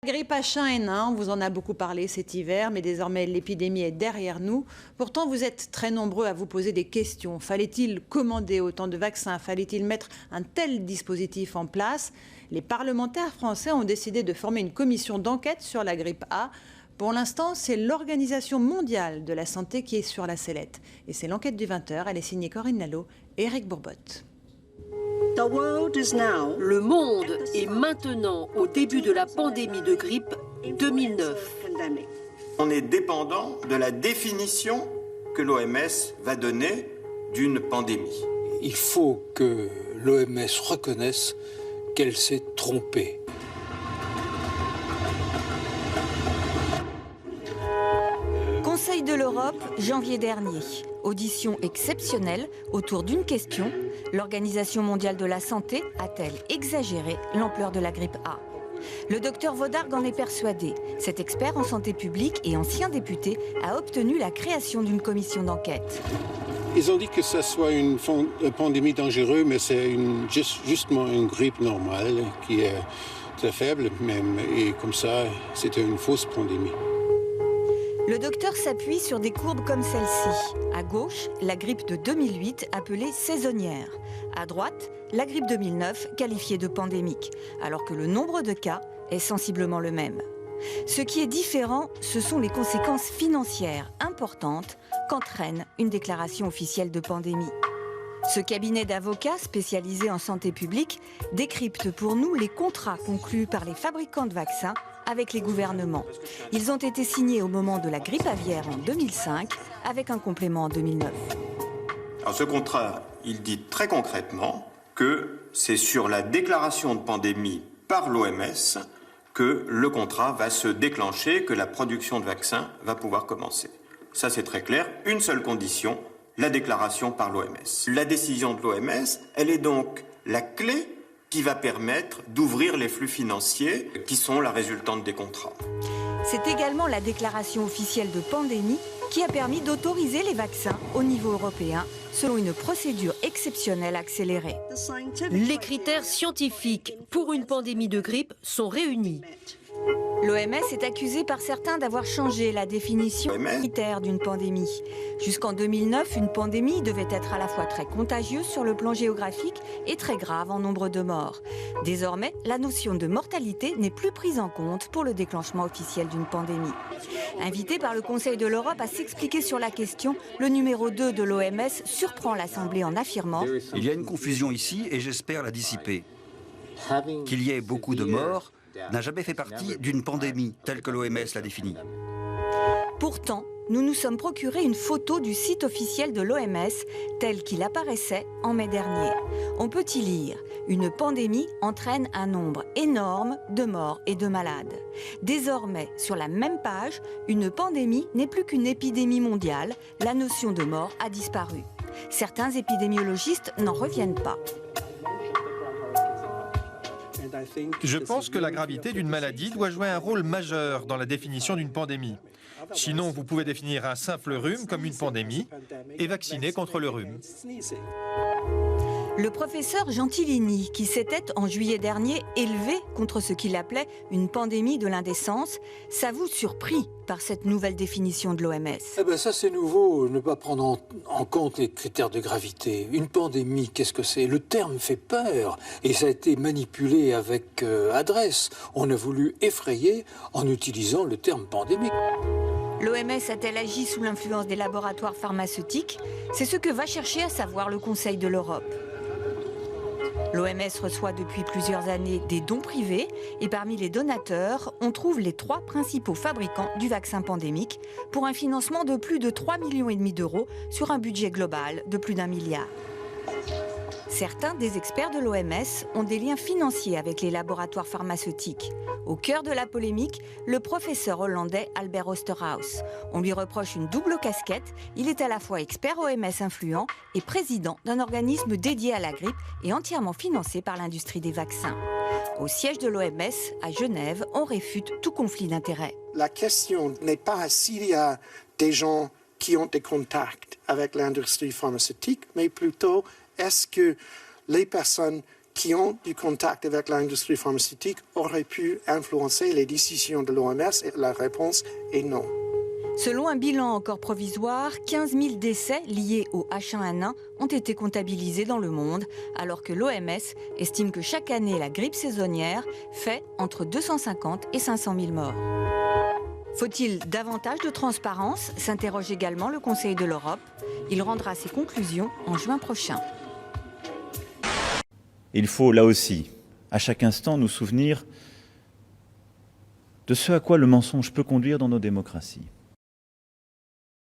Grippe H1N1, on vous en a beaucoup parlé cet hiver, mais désormais l'épidémie est derrière nous. Pourtant, vous êtes très nombreux à vous poser des questions. Fallait-il commander autant de vaccins? Fallait-il mettre un tel dispositif en place? Les parlementaires français ont décidé de former une commission d'enquête sur la grippe A. Pour l'instant, c'est l'Organisation mondiale de la santé qui est sur la sellette. Et c'est l'enquête du 20h. Elle est signée Corinne Lalo et Eric Bourbotte. Le monde est maintenant au début de la pandémie de grippe 2009. On est dépendant de la définition que l'OMS va donner d'une pandémie. Il faut que l'OMS reconnaisse qu'elle s'est trompée. Conseil de l'Europe, janvier dernier. Audition exceptionnelle autour d'une question. L'Organisation mondiale de la santé a-t-elle exagéré l'ampleur de la grippe A? Le docteur Wodarg en est persuadé. Cet expert en santé publique et ancien député a obtenu la création d'une commission d'enquête. Ils ont dit que ce soit une pandémie dangereuse, mais c'est justement une grippe normale qui est très faible même. Et comme ça, c'était une fausse pandémie. Le docteur s'appuie sur des courbes comme celle-ci. À gauche, la grippe de 2008 appelée saisonnière. À droite, la grippe 2009 qualifiée de pandémique, alors que le nombre de cas est sensiblement le même. Ce qui est différent, ce sont les conséquences financières importantes qu'entraîne une déclaration officielle de pandémie. Ce cabinet d'avocats spécialisé en santé publique décrypte pour nous les contrats conclus par les fabricants de vaccins avec les gouvernements. Ils ont été signés au moment de la grippe aviaire en 2005, avec un complément en 2009. Alors ce contrat, il dit très concrètement que c'est sur la déclaration de pandémie par l'OMS que le contrat va se déclencher, que la production de vaccins va pouvoir commencer. Ça c'est très clair, une seule condition, la déclaration par l'OMS. La décision de l'OMS, elle est donc la clé qui va permettre d'ouvrir les flux financiers qui sont la résultante des contrats. C'est également la déclaration officielle de pandémie qui a permis d'autoriser les vaccins au niveau européen selon une procédure exceptionnelle accélérée. Les critères scientifiques pour une pandémie de grippe sont réunis. L'OMS est accusée par certains d'avoir changé la définition critère d'une pandémie. Jusqu'en 2009, une pandémie devait être à la fois très contagieuse sur le plan géographique et très grave en nombre de morts. Désormais, la notion de mortalité n'est plus prise en compte pour le déclenchement officiel d'une pandémie. Invité par le Conseil de l'Europe à s'expliquer sur la question, le numéro 2 de l'OMS surprend l'Assemblée en affirmant « Il y a une confusion ici et j'espère la dissiper. Qu'il y ait beaucoup de morts n'a jamais fait partie d'une pandémie telle que l'OMS l'a définie. » Pourtant, nous nous sommes procuré une photo du site officiel de l'OMS tel qu'il apparaissait en mai dernier. On peut y lire « Une pandémie entraîne un nombre énorme de morts et de malades ». Désormais, sur la même page, une pandémie n'est plus qu'une épidémie mondiale. La notion de mort a disparu. Certains épidémiologistes n'en reviennent pas. Je pense que la gravité d'une maladie doit jouer un rôle majeur dans la définition d'une pandémie. Sinon, vous pouvez définir un simple rhume comme une pandémie et vacciner contre le rhume. Le professeur Gentilini, qui s'était en juillet dernier élevé contre ce qu'il appelait une pandémie de l'indécence, s'avoue surpris par cette nouvelle définition de l'OMS. Eh ben ça c'est nouveau, ne pas prendre en compte les critères de gravité. Une pandémie, qu'est-ce que c'est? Le terme fait peur et ça a été manipulé avec adresse. On a voulu effrayer en utilisant le terme pandémique. L'OMS a-t-elle agi sous l'influence des laboratoires pharmaceutiques? C'est ce que va chercher à savoir le Conseil de l'Europe. L'OMS reçoit depuis plusieurs années des dons privés et parmi les donateurs, on trouve les 3 principaux fabricants du vaccin pandémique pour un financement de plus de 3,5 millions d'euros sur un budget global de plus d'1 milliard. Certains des experts de l'OMS ont des liens financiers avec les laboratoires pharmaceutiques. Au cœur de la polémique, le professeur hollandais Albert Oosterhuis. On lui reproche une double casquette. Il est à la fois expert OMS influent et président d'un organisme dédié à la grippe et entièrement financé par l'industrie des vaccins. Au siège de l'OMS, à Genève, on réfute tout conflit d'intérêts. La question n'est pas s'il y a des gens qui ont des contacts avec l'industrie pharmaceutique, mais plutôt est-ce que les personnes qui ont du contact avec l'industrie pharmaceutique auraient pu influencer les décisions de l'OMS? Et la réponse est non. Selon un bilan encore provisoire, 15 000 décès liés au H1N1 ont été comptabilisés dans le monde, alors que l'OMS estime que chaque année, la grippe saisonnière fait entre 250 et 500 000 morts. Faut-il davantage de transparence? S'interroge également le Conseil de l'Europe. Il rendra ses conclusions en juin prochain. Il faut là aussi, à chaque instant, nous souvenir de ce à quoi le mensonge peut conduire dans nos démocraties.